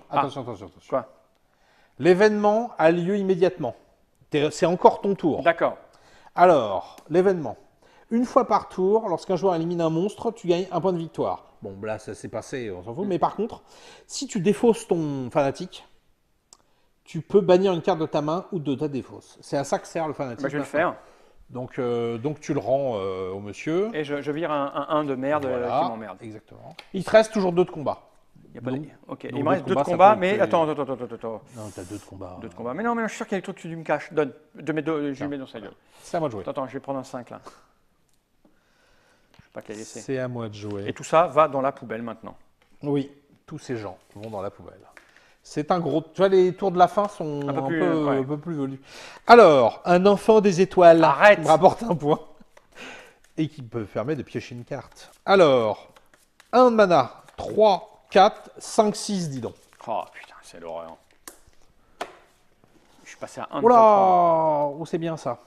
Quoi? L'événement a lieu immédiatement. C'est encore ton tour. D'accord. Alors, l'événement. Une fois par tour, lorsqu'un joueur élimine un monstre, tu gagnes un point de victoire. Bon, là, ça s'est passé, on s'en fout. Mais par contre, si tu défausses ton fanatique, tu peux bannir une carte de ta main ou de ta défausse. C'est à ça que sert le fanatique. Bah, je vais le faire. Donc tu le rends au monsieur. Et je vire un 1 de merde Voilà, qui m'emmerde. Exactement. Il te reste toujours 2 de combat. Ok, donc il me reste 2 de combat, ça combat, peut mais être- attends. Non, t'as 2 de combat. 2 de combat. Mais non, je suis sûr qu'il y a des trucs que tu me caches. Donne. Je lui mets dans sa gueule. C'est à moi de jouer. Attends, je vais prendre un 5 là. Je vais pas te les laisser. C'est à moi de jouer. Et tout ça va dans la poubelle maintenant. Oui, tous ces gens vont dans la poubelle. C'est un gros. Tu vois, les tours de la fin sont Un peu plus, un peu plus velus. Alors, un enfant des étoiles. Arrête. Qui me rapporte un point. Et qui peut permettre de piocher une carte. Alors, 1 de mana. 3, 4, 5, 6, dis donc. Oh putain, c'est l'horreur. Je suis passé à 1 de Oula, top oh, c'est bien ça.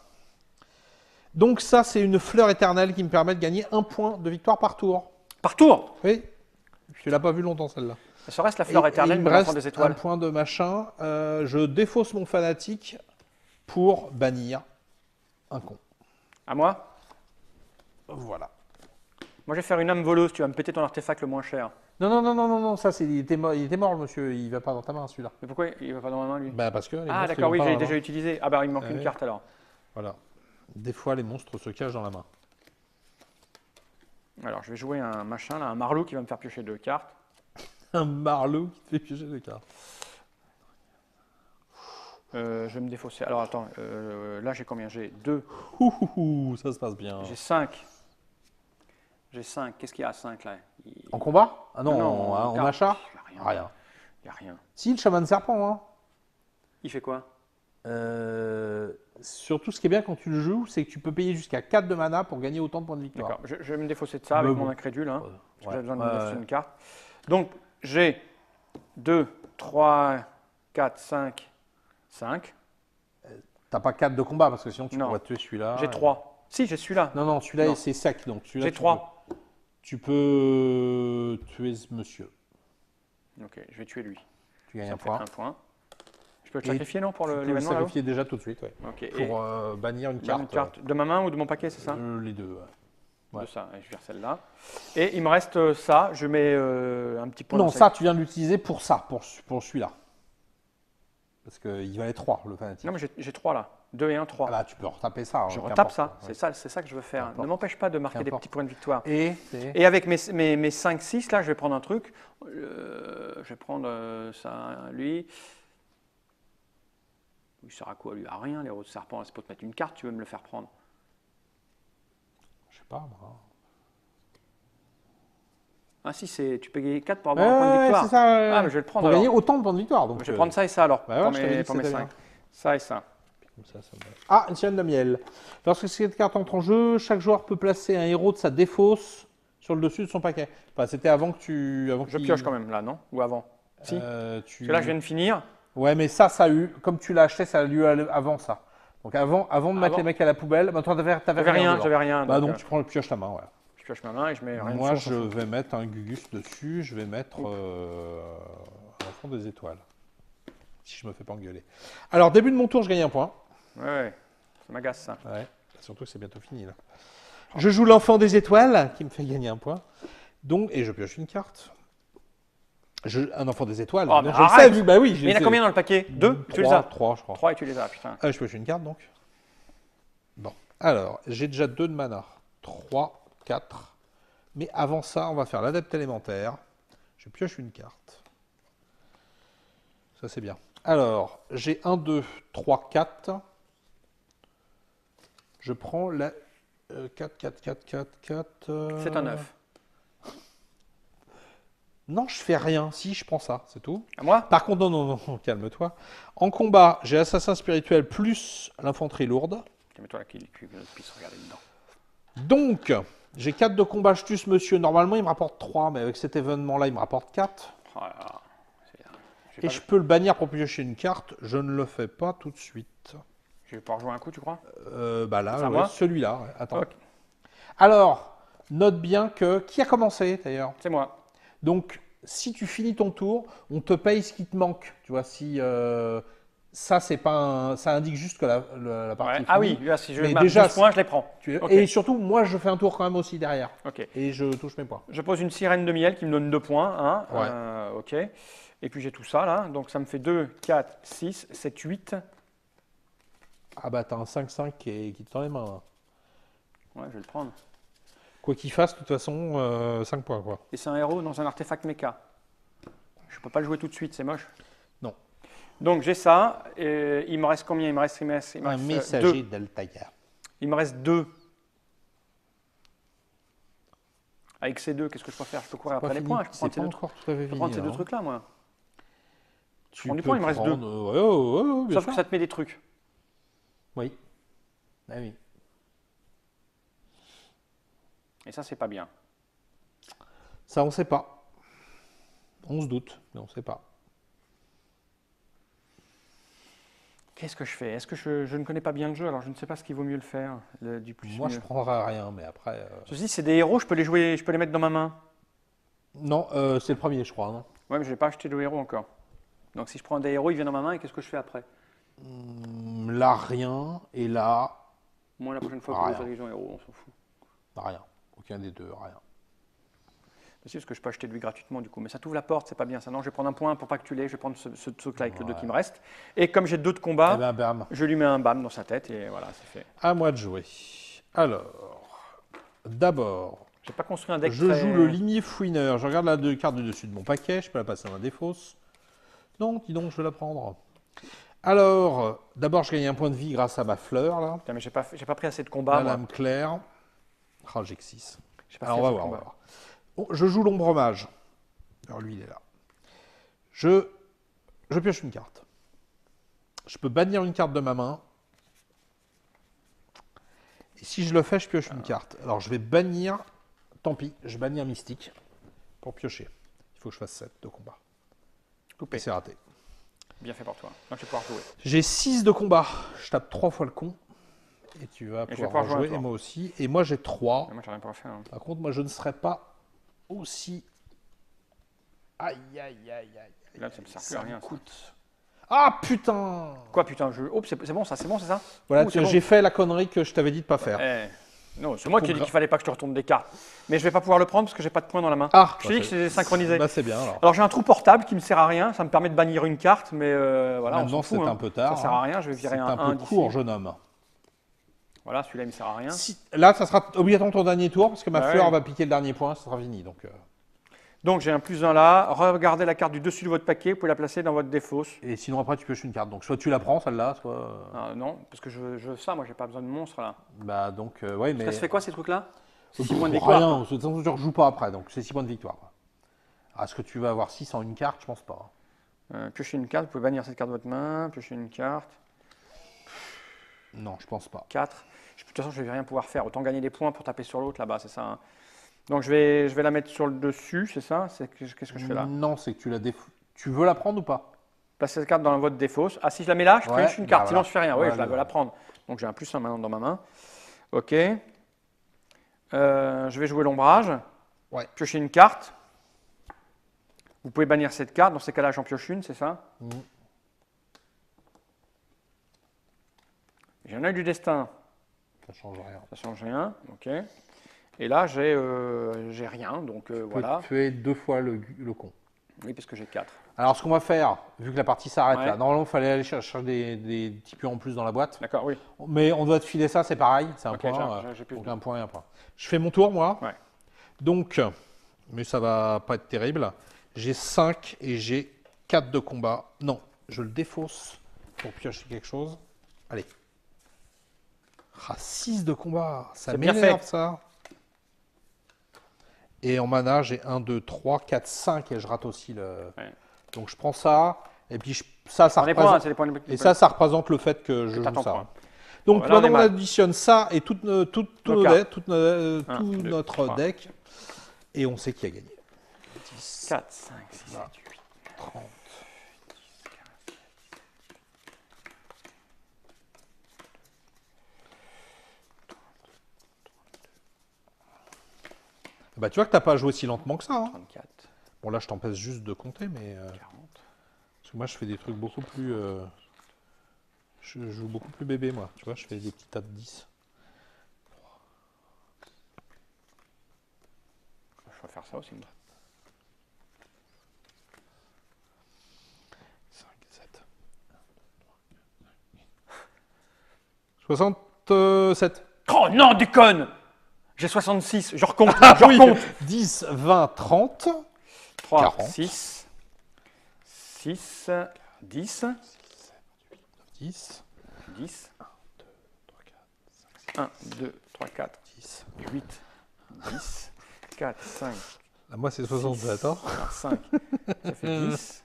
Donc ça, c'est une fleur éternelle qui me permet de gagner 1 point de victoire par tour. par tour. Oui. Tu l'as pas vu longtemps celle-là. Ça reste la fleur éternelle il de me l'enfant reste des étoiles. un point de machin. Je défausse mon fanatique pour bannir un con. À moi. Voilà. Moi, je vais faire une âme voleuse. Tu vas me péter ton artefact le moins cher. Non, ça c'est il était mort, le monsieur, il va pas dans ta main celui-là. Mais pourquoi il va pas dans ma main lui? Bah parce que les Ah monstres, d'accord, ils oui, vont pas j'ai dans la déjà main. utilisé. Ah bah il me manque Ah une oui. carte alors. Voilà. Des fois les monstres se cachent dans la main. Alors je vais jouer un machin là, un marlou qui va me faire piocher 2 cartes. Un marlot qui te fait piocher des cartes. Je vais me défausser. Alors attends, là j'ai combien? J'ai 2, Ça se passe bien. j'ai 5. J'ai 5. Qu'est-ce qu'il y a à 5 là? En combat? Ah non, Non, en carte. achat? Il n'y a rien. Rien. Il n'y a rien. Si, le chaman serpent, hein. Il fait quoi? Surtout, ce qui est bien quand tu le joues, c'est que tu peux payer jusqu'à 4 de mana pour gagner autant de points de victoire. D'accord, je vais me défausser de ça avec Mais bon. mon incrédule. Hein, parce que j'ai besoin de me Ouais. défausser une carte. Donc j'ai 2, 3, 4, 5, 5. T'as pas 4 de combat parce que sinon tu Non. pourrais tuer celui-là. J'ai 3. Si, j'ai celui-là. Non, celui-là Non. c'est sec donc celui-là. J'ai tu 3. Tu peux tuer ce monsieur. Ok, je vais tuer lui. Tu gagnes Ça un me fait point. un point. Je peux le Et sacrifier, non, pour Tu peux le l'événement là-haut? sacrifier déjà tout de suite, ouais. Ok, et Pour bannir une bah, carte. une carte de ma main ou de mon paquet, c'est ça? Les deux, ouais. De ça, et je vire celle-là. Et il me reste ça, je mets un petit point. Non, dans ça, tu viens de l'utiliser pour ça, pour celui-là. Parce qu'il valait 3, le fanatique. Non, mais j'ai 3 là. 2 et 1, 3. Ah bah, tu peux retaper ça. Je qu'importe. retape ça, Ouais. c'est ça que je veux faire. Qu'importe. Ne m'empêche pas de marquer des Qu'importe. petits points de victoire. Et Et avec mes 5-6, là, je vais prendre un truc. Je vais prendre ça, lui. Il sert à quoi, lui? À rien, les roses serpents. C'est pour te mettre une carte, tu veux me le faire prendre. je sais pas, moi. Ah si, tu peux gagner 4 pour avoir un point de Ouais, victoire. c'est ça. ouais. Ah, mais je vais le prendre Pour alors. gagner autant de points de victoire. Donc, Je vais prendre ça et ça alors, bah ouais, pour je t'avais dit mes, que pour mes c'était 5. bien. Ça et ça. Comme ça me va. Ah, une sirène de miel. Lorsque cette carte entre en jeu, chaque joueur peut placer un héros de sa défausse sur le dessus de son paquet. Enfin, c'était avant que tu. Je pioche quand même là, non? Ou avant? Si. Parce Tu... que là, je viens de finir. Ouais, mais ça a eu. Comme tu l'as acheté, ça a eu avant ça. Donc avant de mettre Avant. les mecs à la poubelle, bah, toi, t'avais J'avais rien, dedans. j'avais rien. Bah donc, donc, tu prends le pioche ta main, ouais. je pioche ma main et je mets rien Moi, dessus, je on s'en fout. vais mettre un Gugus dessus. Je vais mettre l'enfant des étoiles. Si je me fais pas engueuler. Alors, début de mon tour, je gagne un point. Ouais, ça m'agace ça. Ouais. Surtout que c'est bientôt fini là. Je joue l'enfant des étoiles qui me fait gagner un point. Donc, et je pioche une carte. Un enfant des étoiles. Oh, Non, mais je le sais, arrête. vu, bah oui. Mais il y en a combien dans le paquet? 2? Tu les 3, as? 3, je crois. 3 et tu les as, putain. Ah, je pioche une carte donc. Bon. Alors, j'ai déjà 2 de mana. 3, 4. Mais avant ça, on va faire l'adepte élémentaire. Je pioche une carte. Ça, c'est bien. Alors, j'ai 1, 2, 3, 4. Je prends la 4, 4, 4, 4, 4. C'est un 9. Non, je fais rien. Si, je prends ça, c'est tout. À moi? Par contre, non, calme-toi. En combat, j'ai assassin spirituel plus l'infanterie lourde. Mets-toi là qu'il puisse regarder dedans. Donc, j'ai 4 de combat, je tue ce monsieur. Normalement, il me rapporte 3, mais avec cet événement-là, il me rapporte 4. Oh là là. Et je peux le bannir pour piocher une carte. Je ne le fais pas tout de suite. Je vais pouvoir jouer un coup, tu crois? Bah là, C'est à ouais, moi celui-là. Ouais. Attends. Ok. Alors, note bien que... Qui a commencé, d'ailleurs? C'est moi. Donc, si tu finis ton tour, on te paye ce qui te manque. Tu vois, si... ça, c'est pas un... ça indique juste que la partie Ouais. est Ah finie. oui, là, si je Mais marque déjà, 12 points, je les prends. Ok. Et surtout, moi, je fais un tour quand même aussi derrière. Ok. Et je touche mes points. Je pose une sirène de miel qui me donne 2 points. Hein. Ouais. Ok. Et puis j'ai tout ça là. Donc ça me fait 2, 4, 6, 7, 8. Ah bah, t'as un 5-5 qui te tend les mains, là. Ouais, je vais le prendre. Quoi qu'il fasse, de toute façon, 5 points, quoi. Et c'est un héros dans un artefact méca. Je peux pas le jouer tout de suite, c'est moche. Non. Donc j'ai ça. Et il me reste combien? Il me reste Un deux. messager d'Altaïa. Il me reste 2. Avec ces 2, qu'est-ce que je peux faire? Je peux courir après les points. Je peux prendre ces deux, encore tout à fait je peux prendre ces deux trucs-là, moi. Tu prends du peux point, il me reste 2. Ouais, bien Sauf sûr. que ça te met des trucs. Oui. Ah oui. Et ça, c'est pas bien. Ça, on sait pas. On se doute, mais on sait pas. Qu'est-ce que je fais? Est-ce que je ne connais pas bien le jeu, alors je ne sais pas ce qu'il vaut mieux le faire, du plus Moi, mieux. je prendrai rien, mais après... Ceci, c'est des héros, je peux les jouer, je peux les mettre dans ma main. Non, c'est le premier, je crois, non? Ouais, mais je n'ai pas acheté de héros encore. Donc si je prends des héros, ils viennent dans ma main, et qu'est-ce que je fais après? Là, rien, et là, Moi, la prochaine fois Rien. que vous horizons héros, on s'en fout. rien. Aucun des deux, rien. Si, parce que je peux acheter lui gratuitement du coup, mais ça t'ouvre la porte, c'est pas bien ça. Non, je vais prendre un point pour pas que tu l'aies, je vais prendre ce truc-là avec le 2 qui me reste. Et comme j'ai 2 de combat, Eh ben, bam. je lui mets un bam dans sa tête et voilà, c'est fait. À moi de jouer. Alors, d'abord, J'ai pas construit un deck je très- joue le limier fouineur. Je regarde la carte du dessus de mon paquet. Je peux la passer dans la défausse. Non, dis donc, je vais la prendre. Alors, d'abord, je gagne un point de vie grâce à ma fleur, là. Putain, mais j'ai pas pris assez de combat. La moi. lame claire. Ah, j'ai que 6. J'ai pas Alors, fait on va assez de voir, on va combat. voir. Bon, je joue l'ombre mage. Alors, lui, il est là. Je pioche une carte. Je peux bannir une carte de ma main. Et si je le fais, je pioche une carte. Alors, je vais bannir... Tant pis, je bannis un mystique pour piocher. Il faut que je fasse 7 de combat. Coupé. Et c'est raté. Bien fait pour toi. Donc je vais pouvoir jouer. J'ai 6 de combat. Je tape 3 fois le con. Et tu vas je vais pouvoir pouvoir jouer un jouer. tour. Et moi aussi. Et moi, j'ai 3. Mais moi, j'ai rien pour faire. Hein. Par contre, moi, je ne serai pas aussi... Aïe, aïe, aïe, aïe. Là, ça me sert plus Ça à rien. me ça. coûte. Ah, putain! Quoi, putain, je. Oh, c'est bon, ça, c'est ça? Voilà, Ouh, c'est bon. j'ai fait la connerie que je t'avais dit de pas faire. Eh, non, c'est moi qui ai dit qu'il fallait pas que je te retourne des cartes. Mais je vais pas pouvoir le prendre parce que j'ai pas de points dans la main. Ah, Je t'ai dit que c'est synchronisé. Bah, c'est bien alors. Alors j'ai un trou portable qui me sert à rien. Ça me permet de bannir une carte, mais voilà, on Maintenant, s'en fout. c'est hein. un peu tard. Ça sert à rien. Je vais virer C'est un un 1 peu d'ici. court, jeune homme. Voilà, celui-là, il me sert à rien. Là, ça sera obligatoirement ton dernier tour parce que ma Bah fleur ouais. va piquer le dernier point, ça sera fini. Donc j'ai un +1 là. Regardez la carte du dessus de votre paquet. Vous pouvez la placer dans votre défausse. Et sinon, après, tu pioches une carte. Donc, soit tu la prends, celle-là, soit. Ah, non, parce que je veux ça. Moi, j'ai pas besoin de monstres là. Bah, donc, ouais, mais. Ça se fait quoi ces trucs-là? Pff, 6 points de victoire. Rien, de toute façon, tu ne rejoues pas après, donc c'est 6 points de victoire. Quoi. Ah, est-ce que tu vas avoir 6 en une carte? Je pense pas. Piochez une carte. Vous pouvez bannir cette carte de votre main. Piochez une carte. Non, je pense pas. 4. De toute façon, je vais rien pouvoir faire. Autant gagner des points pour taper sur l'autre là-bas, c'est ça. Hein. Donc je vais la mettre sur le dessus, c'est ça? Qu'est-ce que je fais là? Non, c'est que tu la Tu veux la prendre ou pas? Placez cette carte dans votre défausse. Ah, si je la mets là, je Ouais, pioche une carte, bah sinon voilà. je fais rien. Oui, Voilà, je la veux voilà. la prendre. Donc j'ai un +1 maintenant dans ma main. Ok. Je vais jouer l'ombrage. Ouais. Piocher une carte. Vous pouvez bannir cette carte. Dans ces cas-là, j'en pioche une, c'est ça? J'ai un œil du destin. Ça change rien. Ça change rien. Ok. Et là, j'ai rien. Donc Tu peux voilà. tuer 2 fois le con. Oui, parce que j'ai 4. Alors, ce qu'on va faire, vu que la partie s'arrête Ouais. là, normalement, il fallait aller chercher des petits pions en plus dans la boîte. D'accord, oui. Mais on doit te filer ça, c'est pareil. C'est un Ok, point. j'ai plus Donc, de- un point et un point. Je fais mon tour, moi. Ouais. Donc, mais ça va pas être terrible. J'ai 5 et j'ai 4 de combat. Non, je le défausse pour piocher quelque chose. Allez. Ah, 6 de combat. Ça C'est bien m'énerve, fait. ça. Et en mana, j'ai 1, 2, 3, 4, 5 et je rate aussi le. Ouais. Donc, je prends ça. Et puis, ça Prends les points, représente. c'est les points. Et ça représente le fait que je t'as joue ton ça. point. Donc Bon, là, on est maintenant, on mal. additionne ça et tout Nos nos cartes. decks, tout Un, tout deux, notre trois. deck. Et on sait qui a gagné. 10, 4, 5, 6, 7, 8. 30. Bah, tu vois que t'as pas joué si lentement que ça. Hein. 34, Bon, là, je t'empêche juste de compter, mais. 40. Parce que moi, je fais des trucs beaucoup plus. Je joue beaucoup plus bébé, moi. Tu vois, je fais des petits tas de 10. Je vais faire ça aussi. 5, 7. 67. Oh non, déconne! J'ai 66, je recompte, Ah je oui, recompte. 10, 20, 30. 3, 40. 6, 6, 10, 10. 10, 1, 2, 3, 4, 1, 2, 3, 4, 10. 8, 10, 4, 5, Là, moi, c'est 67. Hein. 5, ça fait 10.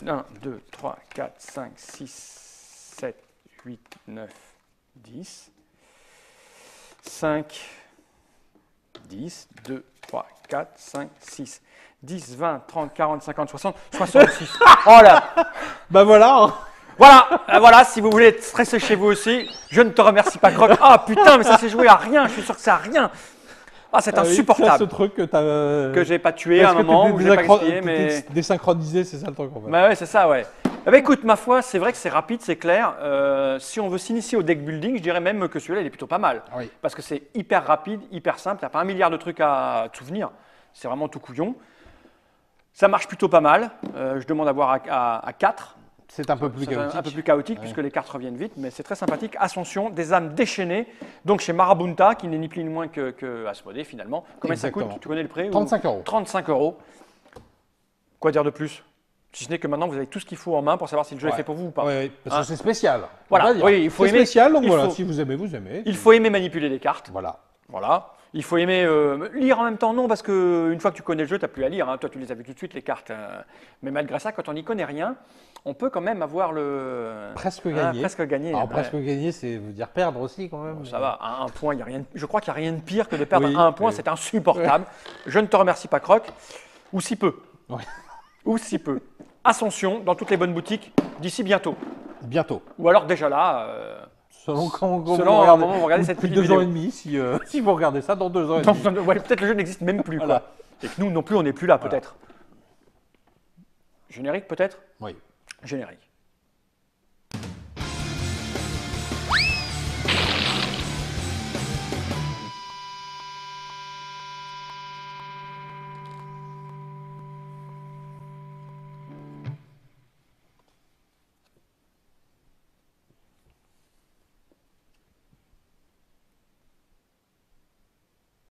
1, 2, 3, 4, 5, 6, 7, 8, 9, 10. 5, 10, 2, 3, 4, 5, 6, 10, 20, 30, 40, 50, 60, 66. Oh là! Bah voilà. Hein. Voilà, voilà, si vous voulez être stressé chez vous aussi, je ne te remercie pas, Croc. Ah putain, mais ça s'est joué à rien, je suis sûr que c'est à rien. Ah, c'est Ah oui, c'est insupportable. ce truc que t'as. Que j'ai pas tué à un moment, où j'ai pas gaspillé, mais. Désynchronisé, c'est ça le truc en fait. Bah ouais, c'est ça, ouais. Eh ben, écoute, ma foi, c'est vrai que c'est rapide, c'est clair. Si on veut s'initier au deck building, je dirais même que celui-là, il est plutôt pas mal. Oui. Parce que c'est hyper rapide, hyper simple, t'as pas un milliard de trucs à te souvenir. C'est vraiment tout couillon. Ça marche plutôt pas mal. Je demande à voir à 4. C'est un peu plus C'est chaotique. un peu plus chaotique Ouais. puisque les cartes reviennent vite, mais c'est très sympathique. Ascension, des âmes déchaînées. Donc chez Marabunta, qui n'est ni plus ni moins que Asmodée finalement. Combien ça Exactement. coûte? Tu connais le prix? 35 euros. 35 €. Quoi dire de plus? Si ce n'est que maintenant vous avez tout ce qu'il faut en main pour savoir si le jeu est Ouais. fait pour vous ou pas. Ouais, parce Hein. que c'est spécial. Voilà. On va dire. Oui, il faut C'est aimer- spécial, donc il voilà. faut- Si vous aimez, vous aimez. Il faut aimer manipuler les cartes. Voilà. Voilà. Il faut aimer lire en même temps, non, parce qu'une fois que tu connais le jeu, tu n'as plus à lire. Hein. Toi, tu les as vues tout de suite, les cartes. Mais malgré ça, quand on n'y connaît rien, on peut quand même avoir le. Presque Ah, gagné. presque gagné. Alors ouais. presque gagné, c'est veut dire perdre aussi quand même. Bon, ça va, à un point, y a rien, je crois qu'il n'y a rien de pire que de perdre Oui, à un point, oui. c'est insupportable. Je ne te remercie pas, Croc. Ou si peu. Ouais. Ou si peu. Ascension, dans toutes les bonnes boutiques, d'ici bientôt. Bientôt. Ou alors déjà là, Selon quand Selon un moment où vous regardez ou cette depuis petite 2 ans vidéo. et demi, si vous regardez ça dans 2 ans et non, demi. ouais, peut-être le jeu n'existe même plus. Voilà. Quoi. Et que nous non plus, on n'est plus là, Voilà. peut-être. Générique, peut-être? Oui. Générique.